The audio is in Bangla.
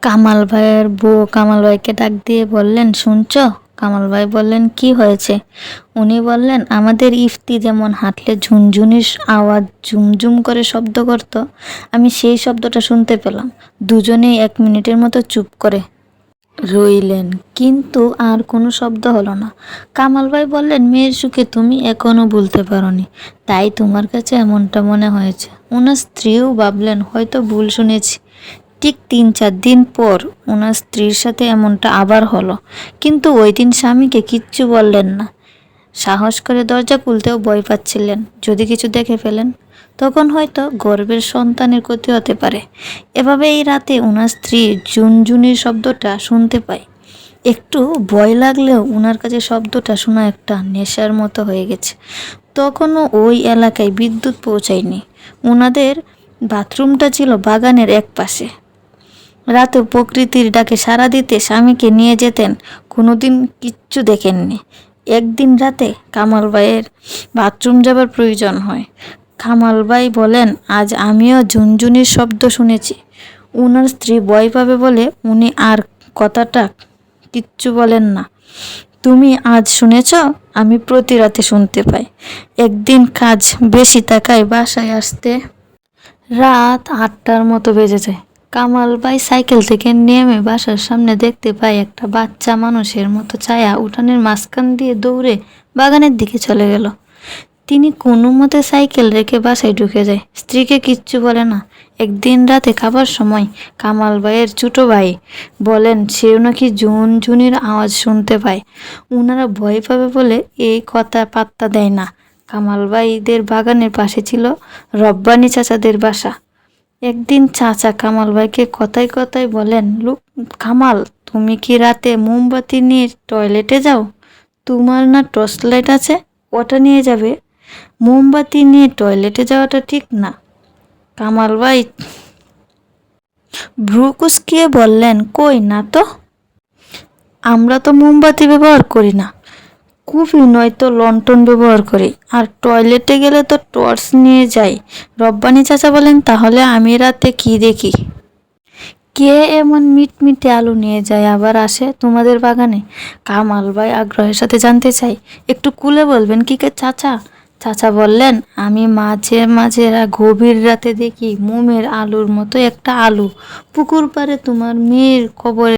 কামাল ভাইয়ের বউ কামাল ভাইকে ডাক দিয়ে বললেন, শুনছো? কামাল ভাই বললেন, কি হয়েছে? উনি বললেন, আমাদের ইফতি যেমন হাঁটলে ঝুনঝুনির আওয়াজ ঝুমঝুম করে শব্দ করত, আমি সেই শব্দটা শুনতে পেলাম। দুজনেই 1 মিনিটের মতো চুপ করে রইলেন, কিন্তু আর কোনো শব্দ হলো না। কামাল ভাই বললেন, মেয়ের সুখে তুমি এখনো ভুলতে পারোনি, তাই তোমার কাছে এমনটা মনে হয়েছে। ওনার স্ত্রীও ভাবলেন, হয়তো ভুল শুনেছি। ঠিক 3-4 দিন পর ওনার স্ত্রীর সাথে এমনটা আবার হলো, কিন্তু ওই দিন স্বামীকে কিচ্ছু বললেন না। সাহস করে দরজা খুলতেও ভয় পাচ্ছিলেন, যদি কিছু দেখে ফেলেন তখন হয়তো গর্ভের সন্তানের ক্ষতি হতে পারে। এভাবে এই রাতে ওনার স্ত্রী ঝুনঝুনির শব্দটা শুনতে পায়। একটু ভয় লাগলেও ওনার কাছে শব্দটা শোনা একটা নেশার মতো হয়ে গেছে। তখনও ওই এলাকায় বিদ্যুৎ পৌঁছায়নি। ওনাদের বাথরুমটা ছিল বাগানের এক পাশে। রাতে প্রকৃতির ডাকে সাড়া দিতে স্বামীকে নিয়ে যেতেন, কোনোদিন কিচ্ছু দেখেননি। একদিন রাতে কামাল ভাইয়ের বাথরুম যাবার প্রয়োজন হয়। কামাল ভাই বলেন, আজ আমিও ঝুনঝুনির শব্দ শুনেছি। ওনার স্ত্রী ভয় পাবে বলে উনি আর কথাটা কিচ্ছু বলেন না। তুমি আজ শুনেছ? আমি প্রতি রাতে শুনতে পাই। একদিন কাজ বেশি থাকায় বাসায় আসতে রাত 8টার মতো বেজে যায়। কামাল ভাই সাইকেল থেকে নেমে বাসার সামনে দেখতে পায় একটা বাচ্চা মানুষের মতো ছায়া উঠানের মাঝখান দিয়ে দৌড়ে বাগানের দিকে চলে গেল। তিনি কোনো মতে সাইকেল রেখে বাসায় ঢুকে যায়, স্ত্রীকে কিচ্ছু বলে না। একদিন রাতে খাবার সময় কামাল ভাইয়ের ছোট ভাই বলেন, সেও নাকি ঝুনঝুনির আওয়াজ শুনতে পায়। ওনারা ভয় পাবে বলে এই কথা পাত্তা দেয় না। কামাল ভাইদের বাগানের পাশে ছিল রব্বানী চাচাদের বাসা। একদিন চাচা কামাল ভাইকে কথায় কথায় বলেন, লোক কামাল, তুমি কি রাতে মোমবাতি নিয়ে টয়লেটে যাও? তোমার না টর্চ লাইট আছে, ওটা নিয়ে যাবে। মোমবাতি নিয়ে টয়লেটে যাওয়াটা ঠিক না। কামাল ভাই ভ্রু কুঁচকিয়ে বললেন, কই না তো, আমরা তো মোমবাতি ব্যবহার করি না, খুবই নয়তো লন্ঠন ব্যবহার করি, আর টয়লেটে গেলে তো টর্চ নিয়ে যাই। রব্বানী চাচা বলেন, তাহলে আমি রাতে কি দেখি? কে এমন মিটমিটে আলু নিয়ে যায় আবার আসে তোমাদের বাগানে? কামাল ভাই আগ্রহের সাথে জানতে চাই, একটু খুলে বলবেন কি চাচা? চাচা বললেন, আমি মাঝে মাঝে গভীর রাতে দেখি মোমের আলুর মতো একটা আলু পুকুর পাড়ে তোমার মেয়ের কবরে